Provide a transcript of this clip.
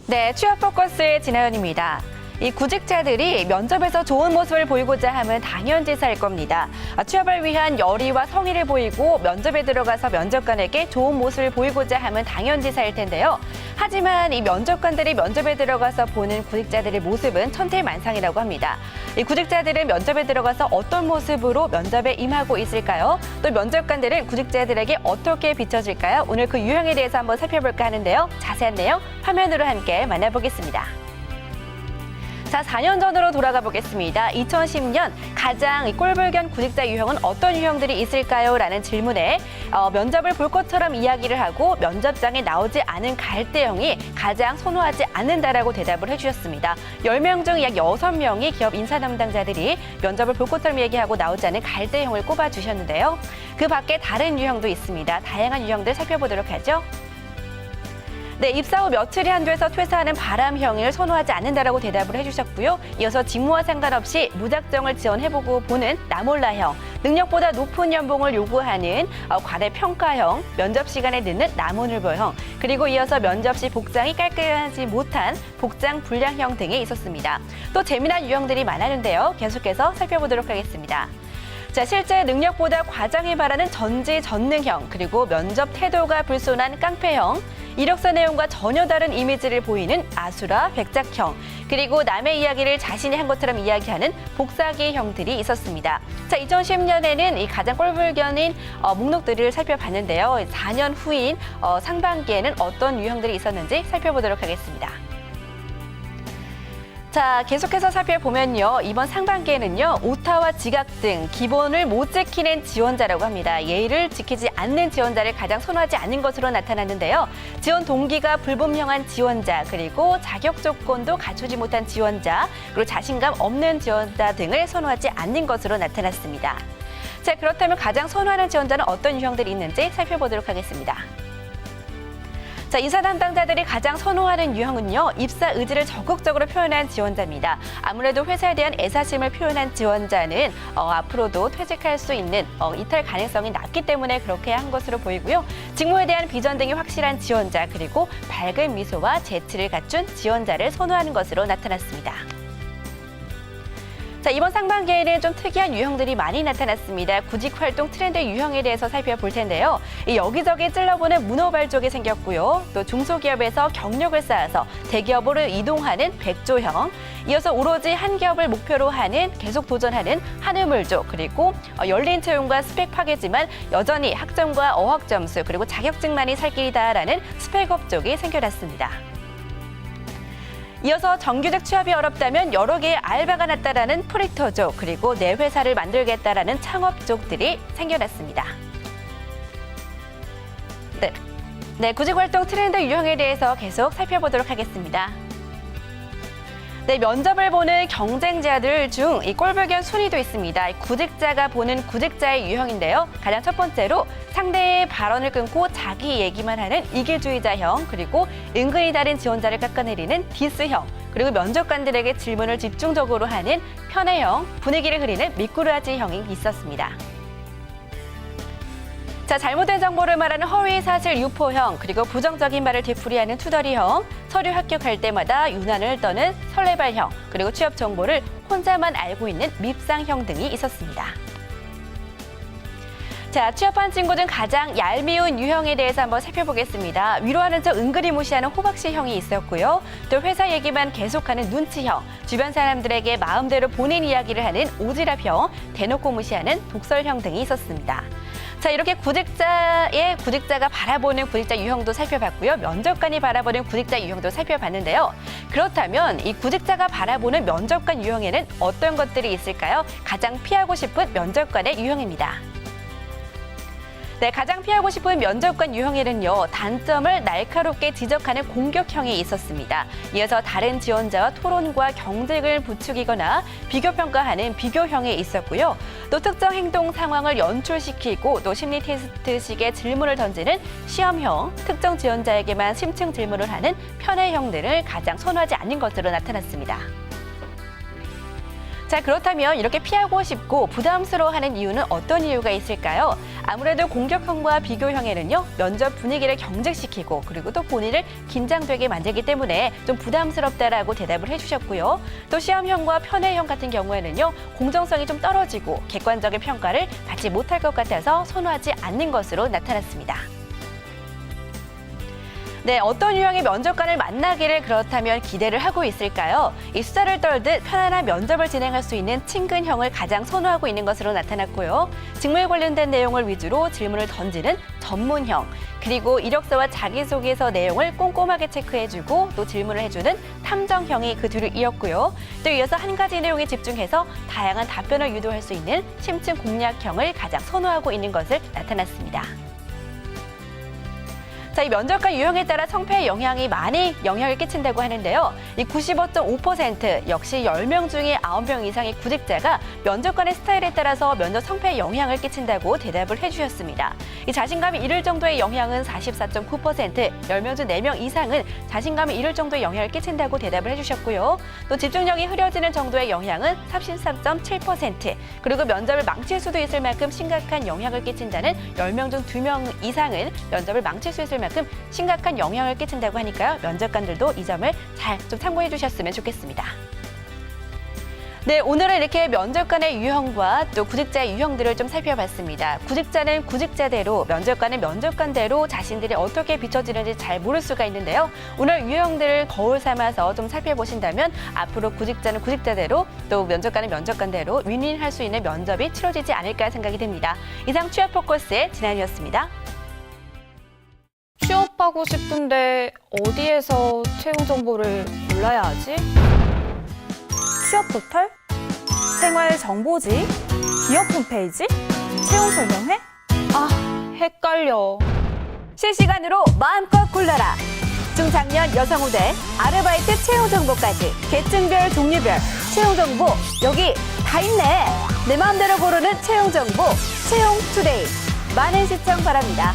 네, 취업 포커스의 진아연입니다. 이 구직자들이 면접에서 좋은 모습을 보이고자 하면 당연지사일 겁니다. 취업을 위한 열의와 성의를 보이고 면접에 들어가서 면접관에게 좋은 모습을 보이고자 하면 당연지사일 텐데요. 하지만 이 면접관들이 면접에 들어가서 보는 구직자들의 모습은 천태만상이라고 합니다. 이 구직자들은 면접에 들어가서 어떤 모습으로 면접에 임하고 있을까요? 또 면접관들은 구직자들에게 어떻게 비춰질까요? 오늘 그 유형에 대해서 한번 살펴볼까 하는데요. 자세한 내용 화면으로 함께 만나보겠습니다. 자, 4년 전으로 돌아가 보겠습니다. 2010년 가장 꼴불견 구직자 유형은 어떤 유형들이 있을까요? 라는 질문에 면접을 볼 것처럼 이야기를 하고 면접장에 나오지 않은 갈대형이 가장 선호하지 않는다라고 대답을 해주셨습니다. 10명 중 약 6명이 기업 인사 담당자들이 면접을 볼 것처럼 얘기하고 나오지 않은 갈대형을 꼽아주셨는데요. 그 밖에 다른 유형도 있습니다. 다양한 유형들 살펴보도록 하죠. 네, 입사 후 며칠이 한돼서 퇴사하는 바람형을 선호하지 않는다라고 대답을 해주셨고요. 이어서 직무와 상관없이 무작정을 지원해보고 보는 나몰라형, 능력보다 높은 연봉을 요구하는 과대평가형, 면접 시간에 늦는 나무늘보형, 그리고 이어서 면접 시 복장이 깔끔하지 못한 복장 불량형 등이 있었습니다. 또 재미난 유형들이 많았는데요. 계속해서 살펴보도록 하겠습니다. 자, 실제 능력보다 과장을 바라는 전지전능형, 그리고 면접 태도가 불손한 깡패형, 이력서 내용과 전혀 다른 이미지를 보이는 아수라 백작형, 그리고 남의 이야기를 자신이 한 것처럼 이야기하는 복사기형들이 있었습니다. 자, 2010년에는 이 가장 꼴불견인 목록들을 살펴봤는데요. 4년 후인 상반기에는 어떤 유형들이 있었는지 살펴보도록 하겠습니다. 자, 계속해서 살펴보면요. 이번 상반기에는요. 오타와 지각 등 기본을 못 지키는 지원자라고 합니다. 예의를 지키지 않는 지원자를 가장 선호하지 않는 것으로 나타났는데요. 지원 동기가 불분명한 지원자, 그리고 자격 조건도 갖추지 못한 지원자, 그리고 자신감 없는 지원자 등을 선호하지 않는 것으로 나타났습니다. 자, 그렇다면 가장 선호하는 지원자는 어떤 유형들이 있는지 살펴보도록 하겠습니다. 자, 인사 담당자들이 가장 선호하는 유형은요, 입사 의지를 적극적으로 표현한 지원자입니다. 아무래도 회사에 대한 애사심을 표현한 지원자는 앞으로도 퇴직할 수 있는 이탈 가능성이 낮기 때문에 그렇게 한 것으로 보이고요. 직무에 대한 비전 등이 확실한 지원자, 그리고 밝은 미소와 재치를 갖춘 지원자를 선호하는 것으로 나타났습니다. 자, 이번 상반기에는 좀 특이한 유형들이 많이 나타났습니다. 구직 활동 트렌드 유형에 대해서 살펴볼 텐데요. 여기저기 찔러보는 문어발족이 생겼고요. 또 중소기업에서 경력을 쌓아서 대기업으로 이동하는 백조형, 이어서 오로지 한 기업을 목표로 하는 계속 도전하는 한우물족, 그리고 열린 채용과 스펙 파괴지만 여전히 학점과 어학 점수, 그리고 자격증만이 살 길이다라는 스펙업 쪽이 생겨났습니다. 이어서 정규직 취업이 어렵다면 여러 개의 알바가 낫다라는 프리터족, 그리고 내 회사를 만들겠다라는 창업족들이 생겨났습니다. 네, 구직활동 트렌드 유형에 대해서 계속 살펴보도록 하겠습니다. 네, 면접을 보는 경쟁자들 중 이 꼴불견 순위도 있습니다. 구직자가 보는 구직자의 유형인데요. 가장 첫 번째로 상대의 발언을 끊고 자기 얘기만 하는 이기주의자형, 그리고 은근히 다른 지원자를 깎아내리는 디스형, 그리고 면접관들에게 질문을 집중적으로 하는 편애형, 분위기를 흐리는 미꾸라지형이 있었습니다. 자, 잘못된 정보를 말하는 허위사실 유포형, 그리고 부정적인 말을 되풀이하는 투덜이형, 서류 합격할 때마다 유난을 떠는 설레발형, 그리고 취업 정보를 혼자만 알고 있는 밉상형 등이 있었습니다. 자, 취업한 친구 중 가장 얄미운 유형에 대해서 한번 살펴보겠습니다. 위로하는 척 은근히 무시하는 호박씨형이 있었고요. 또 회사 얘기만 계속하는 눈치형, 주변 사람들에게 마음대로 본인 이야기를 하는 오지랖형, 대놓고 무시하는 독설형 등이 있었습니다. 자, 이렇게 구직자가 바라보는 구직자 유형도 살펴봤고요. 면접관이 바라보는 구직자 유형도 살펴봤는데요. 그렇다면 이 구직자가 바라보는 면접관 유형에는 어떤 것들이 있을까요? 가장 피하고 싶은 면접관의 유형입니다. 네, 가장 피하고 싶은 면접관 유형에는요, 단점을 날카롭게 지적하는 공격형이 있었습니다. 이어서 다른 지원자와 토론과 경쟁을 부추기거나 비교평가하는 비교형이 있었고요. 또 특정 행동 상황을 연출시키고 또 심리 테스트식의 질문을 던지는 시험형, 특정 지원자에게만 심층 질문을 하는 편애형들을 가장 선호하지 않는 것으로 나타났습니다. 자, 그렇다면 이렇게 피하고 싶고 부담스러워하는 이유는 어떤 이유가 있을까요? 아무래도 공격형과 비교형에는요, 면접 분위기를 경직시키고 그리고 또 본인을 긴장되게 만들기 때문에 좀 부담스럽다라고 대답을 해주셨고요. 또 시험형과 편애형 같은 경우에는요, 공정성이 좀 떨어지고 객관적인 평가를 받지 못할 것 같아서 선호하지 않는 것으로 나타났습니다. 네, 어떤 유형의 면접관을 만나기를 그렇다면 기대를 하고 있을까요? 이 수다를 떨듯 편안한 면접을 진행할 수 있는 친근형을 가장 선호하고 있는 것으로 나타났고요. 직무에 관련된 내용을 위주로 질문을 던지는 전문형, 그리고 이력서와 자기소개서 내용을 꼼꼼하게 체크해주고 또 질문을 해주는 탐정형이 그 뒤를 이었고요. 또 이어서 한 가지 내용에 집중해서 다양한 답변을 유도할 수 있는 심층 공략형을 가장 선호하고 있는 것을 나타났습니다. 자, 이 면접관 유형에 따라 성패에 영향이 많이 영향을 끼친다고 하는데요. 이 95.5% 역시 10명 중에 9명 이상의 구직자가 면접관의 스타일에 따라서 면접 성패에 영향을 끼친다고 대답을 해주셨습니다. 이 자신감이 잃을 정도의 영향은 44.9%, 10명 중 4명 이상은 자신감이 잃을 정도의 영향을 끼친다고 대답을 해주셨고요. 또 집중력이 흐려지는 정도의 영향은 33.7%, 그리고 면접을 망칠 수도 있을 만큼 심각한 영향을 끼친다는 10명 중 2명 이상은 면접을 망칠 수 있을 만큼 심각한 영향을 끼친다고 하니까요. 면접관들도 이 점을 잘 좀 참고해 주셨으면 좋겠습니다. 네, 오늘은 이렇게 면접관의 유형과 또 구직자의 유형들을 좀 살펴봤습니다. 구직자는 구직자대로, 면접관은 면접관대로 자신들이 어떻게 비춰지는지 잘 모를 수가 있는데요. 오늘 유형들을 거울 삼아서 좀 살펴보신다면 앞으로 구직자는 구직자대로, 또 면접관은 면접관대로 윈윈할 수 있는 면접이 치러지지 않을까 생각이 됩니다. 이상 취업 포커스의 진안이었습니다. 취업하고 싶은데 어디에서 채용 정보를 몰라야 하지? 취업 포털? 생활 정보지? 기업 홈페이지? 채용 설명회? 아, 헷갈려. 실시간으로 마음껏 골라라. 중장년 여성 후대, 아르바이트 채용 정보까지 계층별, 종류별 채용 정보 여기 다 있네. 내 마음대로 고르는 채용 정보, 채용 투데이. 많은 시청 바랍니다.